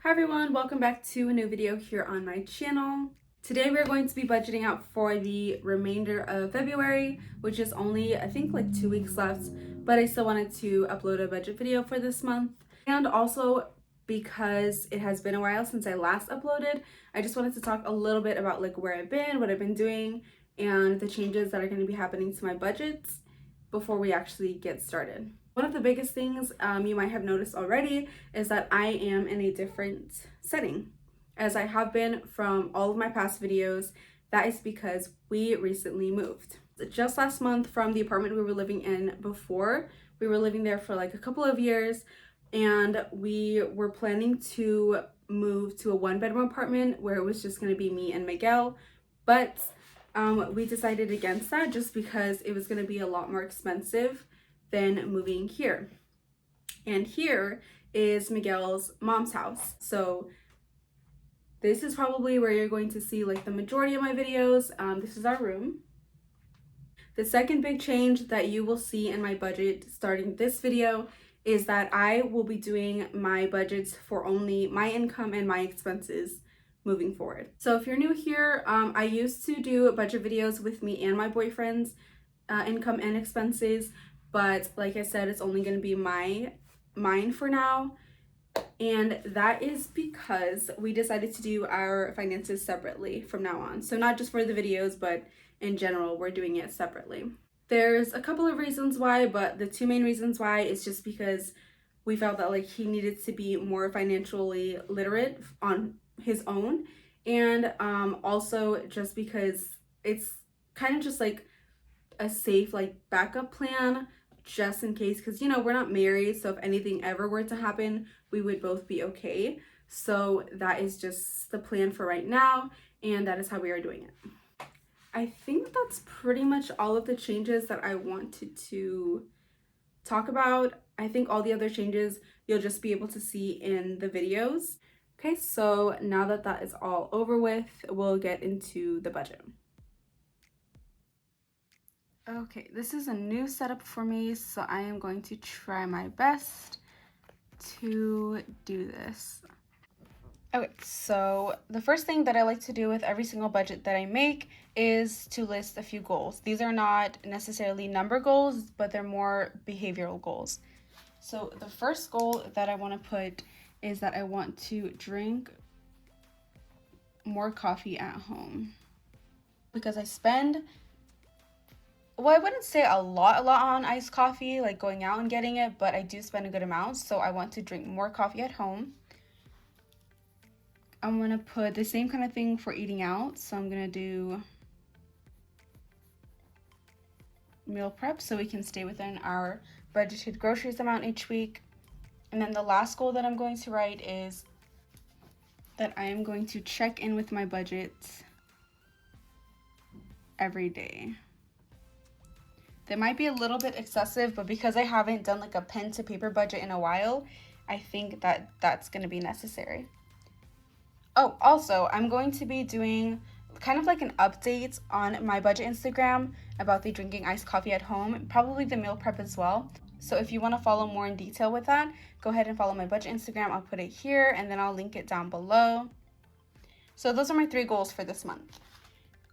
Hi everyone, welcome back to a new video here on my channel. Today we're going to be budgeting out for the remainder of February, which is only I think like 2 weeks left, but I still wanted to upload a budget video for this month. And also because it has been a while since I last uploaded, I just wanted to talk a little bit about like where I've been, what I've been doing, and the changes that are going to be happening to my budgets before we actually get started. One of the biggest things you might have noticed already is that I am in a different setting, as I have been from all of my past videos. That is because we recently moved. Just last month from the apartment we were living in before. We were living there for like a couple of years, and we were planning to move to a one-bedroom apartment where it was just going to be me and Miguel, but we decided against that just because it was going to be a lot more expensive than moving here. And here is Miguel's mom's house. So this is probably where you're going to see like the majority of my videos. This is our room. The second big change that you will see in my budget starting this video is that I will be doing my budgets for only my income and my expenses moving forward. So if you're new here, I used to do budget videos with me and my boyfriend's income and expenses, but like I said, it's only going to be mine for now. And that is because we decided to do our finances separately from now on. So not just for the videos, but in general, we're doing it separately. There's a couple of reasons why, but the two main reasons why is just because we felt that like he needed to be more financially literate on his own, and also just because it's kind of just like a safe like backup plan just in case, because you know we're not married, so if anything ever were to happen we would both be okay. So that is just the plan for right now, and that is how we are doing it. I think that's pretty much all of the changes that I wanted to talk about. I think all the other changes you'll just be able to see in the videos. Okay, so now that that is all over with, we'll get into the budget. Okay, this is a new setup for me, so I am going to try my best to do this. Okay, so the first thing that I like to do with every single budget that I make is to list a few goals. These are not necessarily number goals, but they're more behavioral goals. So the first goal that I want to put is that I want to drink more coffee at home, because I spend, well, I wouldn't say a lot on iced coffee, like going out and getting it, but I do spend a good amount, so I want to drink more coffee at home. I'm gonna put the same kind of thing for eating out, so I'm gonna do meal prep so we can stay within our budgeted groceries amount each week. And then the last goal that I'm going to write is that I am going to check in with my budget every day. That might be a little bit excessive, but because I haven't done like a pen to paper budget in a while, I think that that's going to be necessary. Oh, also, I'm going to be doing kind of like an update on my budget Instagram about the drinking iced coffee at home, probably the meal prep as well. So if you want to follow more in detail with that, go ahead and follow my budget Instagram. I'll put it here and then I'll link it down below. So those are my 3 goals for this month.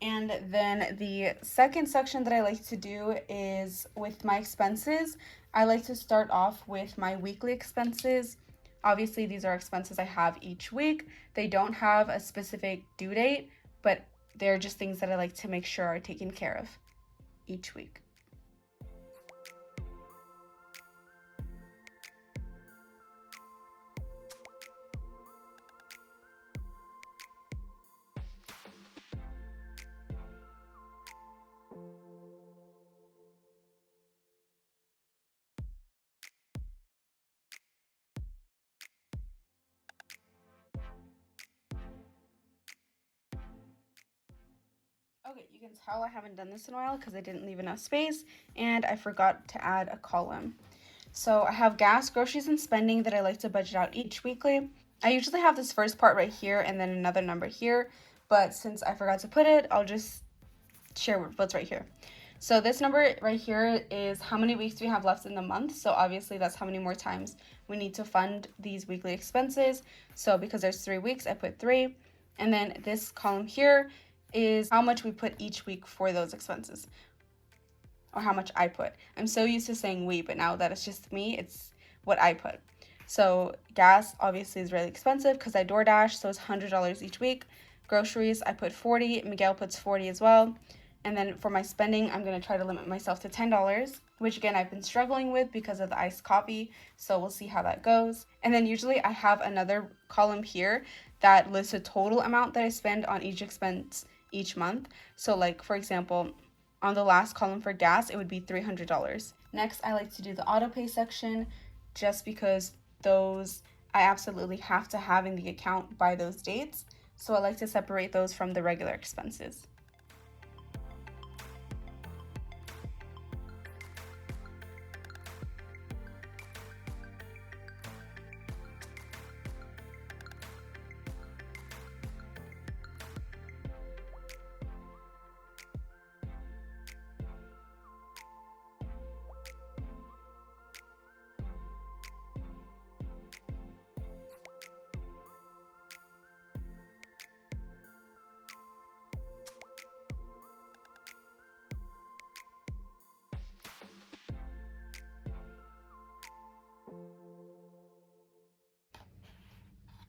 And then the second section that I like to do is with my expenses. I like to start off with my weekly expenses. Obviously, these are expenses I have each week. They don't have a specific due date, but they're just things that I like to make sure are taken care of each week. Okay, you can tell I haven't done this in a while because I didn't leave enough space and I forgot to add a column. So I have gas, groceries, and spending that I like to budget out each weekly. I usually have this first part right here and then another number here, but since I forgot to put it, I'll just share what's right here. So this number right here is how many weeks we have left in the month. So obviously that's how many more times we need to fund these weekly expenses. So because there's 3 weeks, I put 3. And then this column here is how much we put each week for those expenses, or how much I put. I'm so used to saying we, but now that it's just me, it's what I put. So gas obviously is really expensive because I DoorDash, so it's $100 each week. Groceries, I put 40. Miguel puts 40 as well. And then for my spending, I'm going to try to limit myself to $10, which again, I've been struggling with because of the iced coffee. So we'll see how that goes. And then usually I have another column here that lists a total amount that I spend on each expense each month. So like, for example, on the last column for gas, it would be $300. Next, I like to do the auto pay section just because those I absolutely have to have in the account by those dates. So I like to separate those from the regular expenses.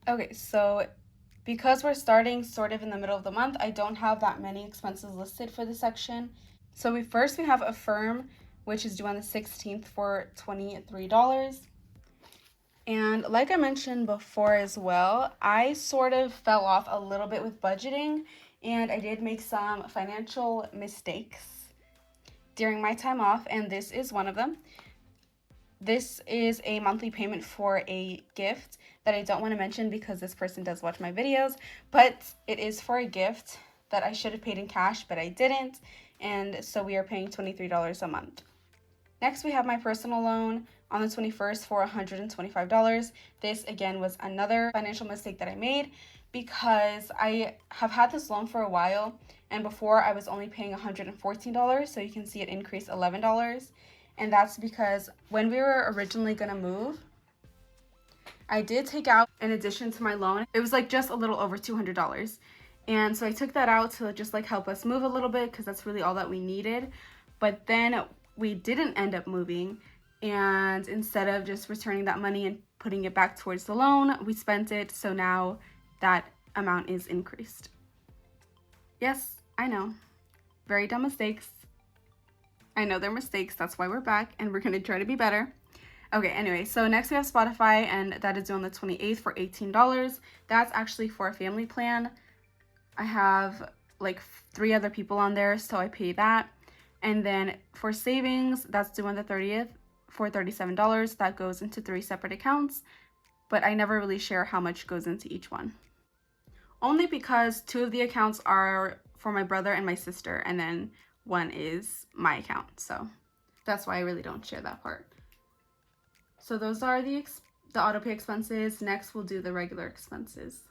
Okay, so because we're starting sort of in the middle of the month, I don't have that many expenses listed for this section. So we have Affirm, which is due on the 16th for $23. And like I mentioned before as well, I sort of fell off a little bit with budgeting, and I did make some financial mistakes during my time off, and this is one of them. This is a monthly payment for a gift that I don't want to mention because this person does watch my videos, but it is for a gift that I should have paid in cash, but I didn't, and so we are paying $23 a month. Next, we have my personal loan on the 21st for $125. This, again, was another financial mistake that I made because I have had this loan for a while, and before I was only paying $114, so you can see it increased $11. And that's because when we were originally gonna move, I did take out, in addition to my loan, it was like just a little over $200. And so I took that out to just like help us move a little bit because that's really all that we needed. But then we didn't end up moving, and instead of just returning that money and putting it back towards the loan, we spent it. So now that amount is increased. Yes, I know. Very dumb mistakes. I know they're mistakes, that's why we're back, and we're gonna try to be better. Okay, anyway, so next we have Spotify, and that is due on the 28th for $18. That's actually for a family plan. I have like 3 other people on there, so I pay that. And then for savings, that's due on the 30th for $37. That goes into 3 separate accounts, but I never really share how much goes into each one. Only because 2 of the accounts are for my brother and my sister, and then 1 is my account. So that's why I really don't share that part. So those are the auto pay expenses. Next, we'll do the regular expenses.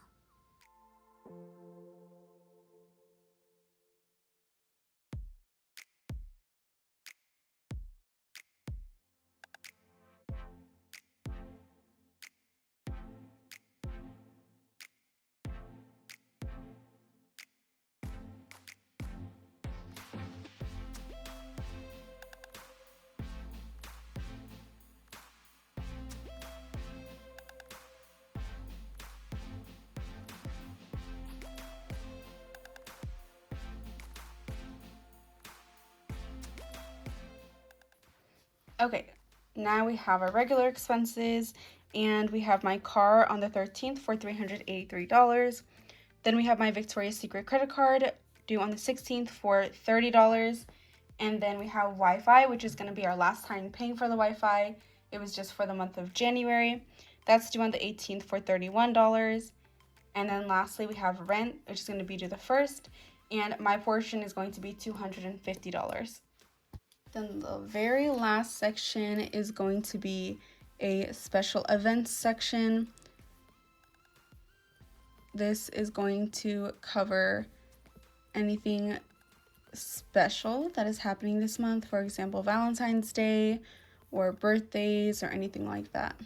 Okay, now we have our regular expenses, and we have my car on the 13th for $383. Then we have my Victoria's Secret credit card due on the 16th for $30. And then we have Wi-Fi, which is going to be our last time paying for the Wi-Fi. It was just for the month of January. That's due on the 18th for $31. And then lastly, we have rent, which is going to be due the 1st. And my portion is going to be $250. Then the very last section is going to be a special events section. This is going to cover anything special that is happening this month, for example, Valentine's Day or birthdays or anything like that.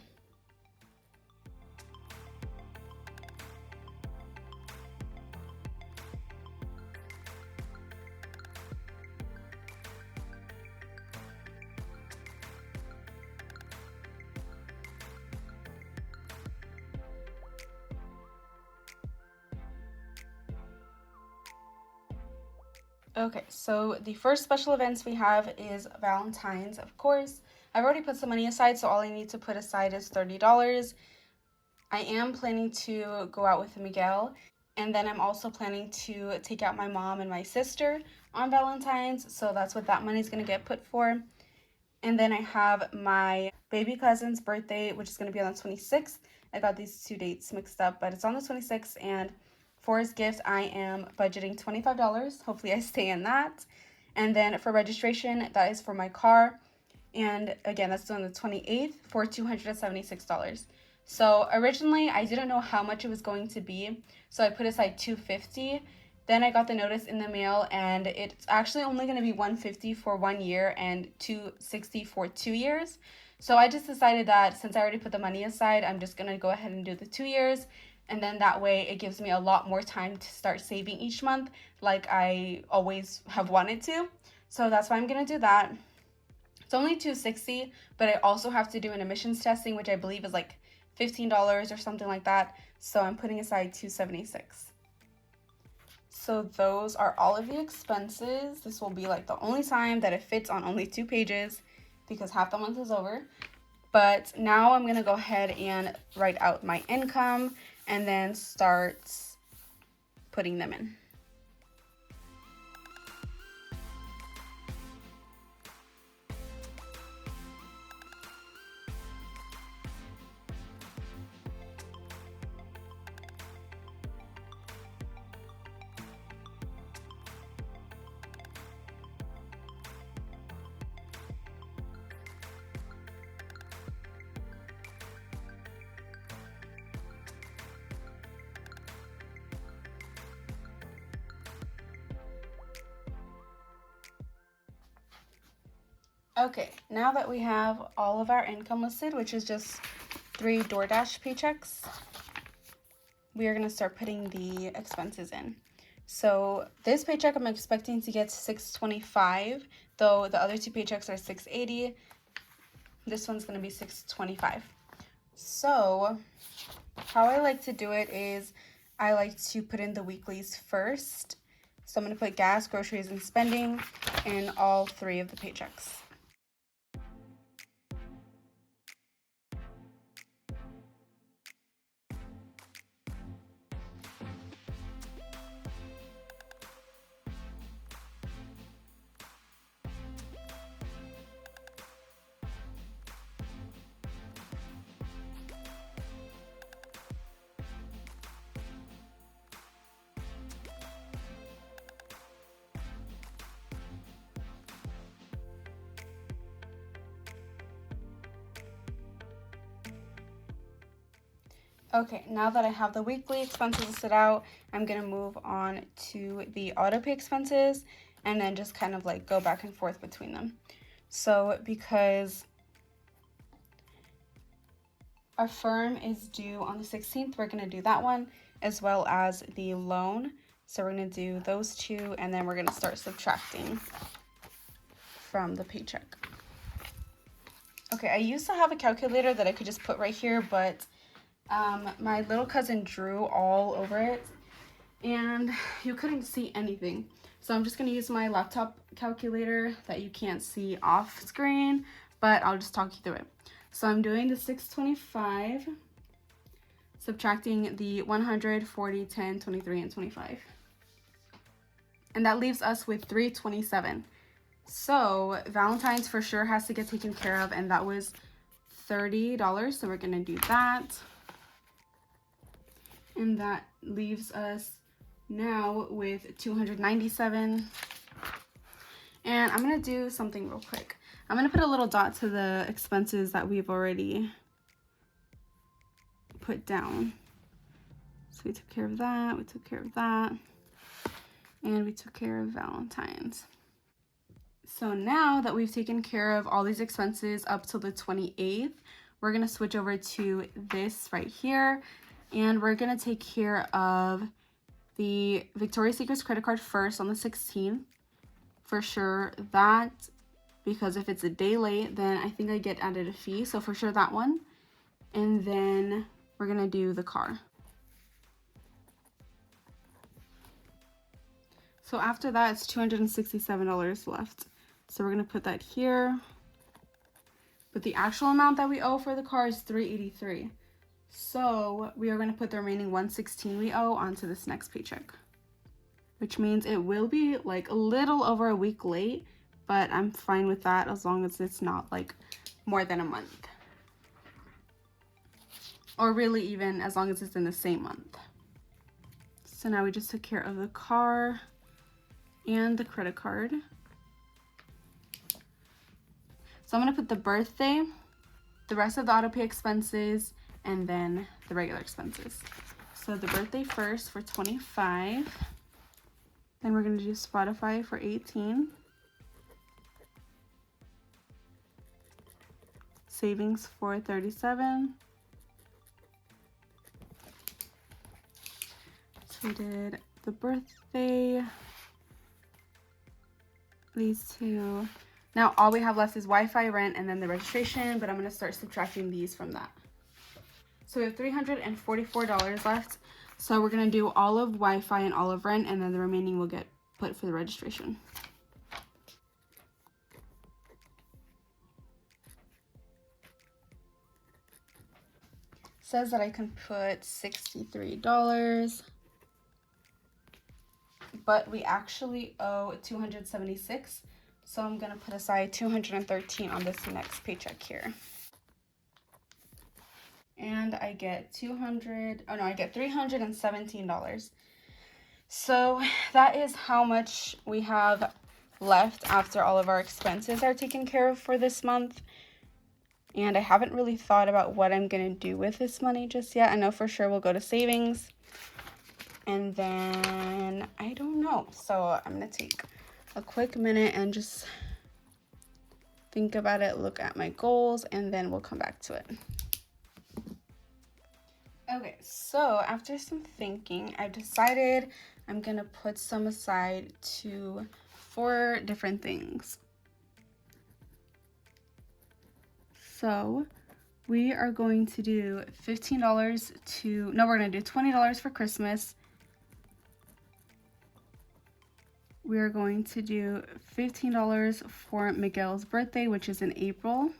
Okay, so the first special events we have is Valentine's, of course. I've already put some money aside, so all I need to put aside is $30. I am planning to go out with Miguel, and then I'm also planning to take out my mom and my sister on Valentine's, so that's what that money's gonna get put for. And then I have my baby cousin's birthday, which is gonna be on the 26th. I got these two dates mixed up, but it's on the 26th, and for his gift, I am budgeting $25. Hopefully I stay in that. And then for registration, that is for my car. And again, that's on the 28th for $276. So originally, I didn't know how much it was going to be, so I put aside $250. Then I got the notice in the mail, and it's actually only going to be $150 for 1 year and $260 for 2 years. So I just decided that since I already put the money aside, I'm just going to go ahead and do the 2 years. And then that way it gives me a lot more time to start saving each month like I always have wanted to. So that's why I'm going to do that. It's only $260, but I also have to do an emissions testing, which I believe is like $15 or something like that. So I'm putting aside $276. So those are all of the expenses. This will be like the only time that it fits on only 2 pages because half the month is over. But now I'm gonna go ahead and write out my income and then start putting them in. Okay, now that we have all of our income listed, which is just 3 DoorDash paychecks, we are going to start putting the expenses in. So this paycheck I'm expecting to get $625, though the other 2 paychecks are $680. This one's going to be $625. So how I like to do it is I like to put in the weeklies first. So I'm going to put gas, groceries, and spending in all 3 of the paychecks. Okay, now that I have the weekly expenses listed out, I'm going to move on to the auto pay expenses and then just kind of like go back and forth between them. So because our firm is due on the 16th, we're going to do that one as well as the loan. So we're going to do those 2 and then we're going to start subtracting from the paycheck. Okay, I used to have a calculator that I could just put right here, but my little cousin drew all over it and you couldn't see anything. So I'm just going to use my laptop calculator that you can't see off screen, but I'll just talk you through it. So I'm doing the 625, subtracting the 100, 40, 10, 23, and 25. And that leaves us with 327. So Valentine's for sure has to get taken care of, and that was $30. So we're going to do that. And that leaves us now with 297. And I'm going to do something real quick. I'm going to put a little dot to the expenses that we've already put down. So we took care of that. We took care of that. And we took care of Valentine's. So now that we've taken care of all these expenses up till the 28th, we're going to switch over to this right here. And we're going to take care of the Victoria's Secret's credit card first on the 16th. For sure that, because if it's a day late, then I think I get added a fee. So for sure that one. And then we're going to do the car. So after that, it's $267 left. So we're going to put that here. But the actual amount that we owe for the car is $383. So we are going to put the remaining $116 we owe onto this next paycheck, which means it will be like a little over a week late, but I'm fine with that as long as it's not like more than a month. Or really even as long as it's in the same month. So now we just took care of the car and the credit card. So I'm going to put the birthday, the rest of the auto pay expenses, and then the regular expenses. So the birthday first for $25. Then we're going to do Spotify for $18. Savings for $37. So we did the birthday, these two. Now all we have left is Wi-Fi, rent, and then the registration, but I'm going to start subtracting these from that. So we have $344 left. So we're going to do all of Wi-Fi and all of rent, and then the remaining will get put for the registration. Says that I can put $63, but we actually owe $276. So I'm going to put aside $213 on this next paycheck here. And I get $317. So that is how much we have left after all of our expenses are taken care of for this month. And I haven't really thought about what I'm going to do with this money just yet. I know for sure we'll go to savings. And then I don't know. So I'm going to take a quick minute and just think about it, look at my goals, and then we'll come back to it. Okay, so after some thinking, I've decided I'm gonna put some aside to 4 different things. So we are going to do we're gonna do $20 for Christmas. We are going to do $15 for Miguel's birthday, which is in April.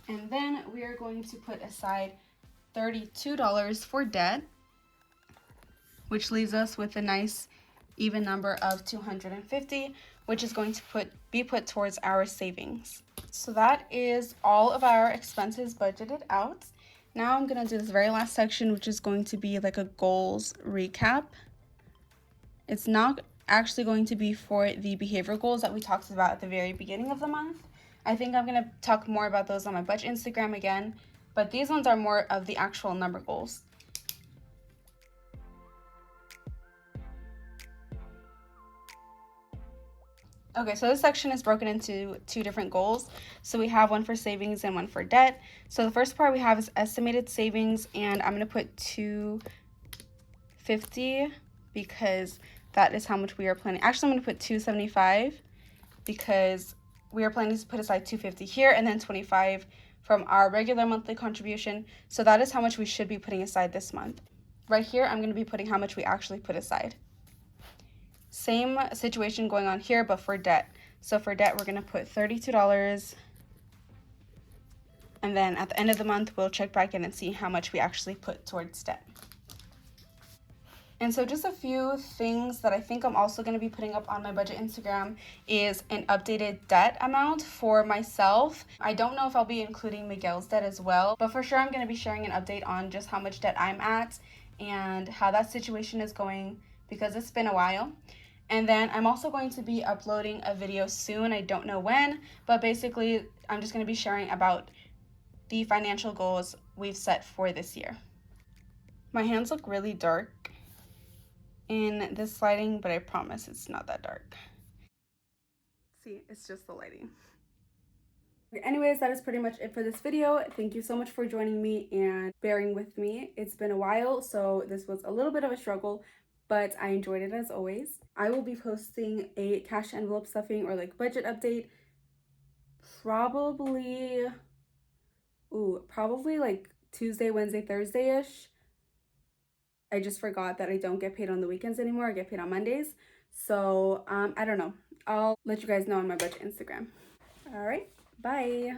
And then we are going to put aside $32 for debt, which leaves us with a nice even number of $250, which is going to be put towards our savings. So that is all of our expenses budgeted out. Now I'm going to do this very last section, which is going to be like a goals recap. It's not actually going to be for the behavior goals that we talked about at the very beginning of the month. I think I'm going to talk more about those on my budget Instagram again, but these ones are more of the actual number goals. Okay, so this section is broken into 2 different goals. So we have one for savings and one for debt. So the first part we have is estimated savings, and I'm going to put $250 because that is how much we are planning. Actually, I'm going to put $275 because we are planning to put aside $250 here and then $25 from our regular monthly contribution. So that is how much we should be putting aside this month. Right here, I'm going to be putting how much we actually put aside. Same situation going on here, but for debt. So for debt, we're going to put $32. And then at the end of the month, we'll check back in and see how much we actually put towards debt. And so just a few things that I think I'm also going to be putting up on my budget Instagram is an updated debt amount for myself. I don't know if I'll be including Miguel's debt as well, but for sure I'm going to be sharing an update on just how much debt I'm at and how that situation is going because it's been a while. And then I'm also going to be uploading a video soon. I don't know when, but basically I'm just going to be sharing about the financial goals we've set for this year. My hands look really dark in this lighting, but I promise it's not that dark. See, it's just the lighting. Anyways, that is pretty much it for this video. Thank you so much for joining me and bearing with me. It's been a while, so this was a little bit of a struggle, but I enjoyed it as always. I will be posting a cash envelope stuffing or like budget update probably like Tuesday, Wednesday, Thursday-ish. I just forgot that I don't get paid on the weekends anymore. I get paid on Mondays. So I don't know. I'll let you guys know on my budget Instagram. All right, bye.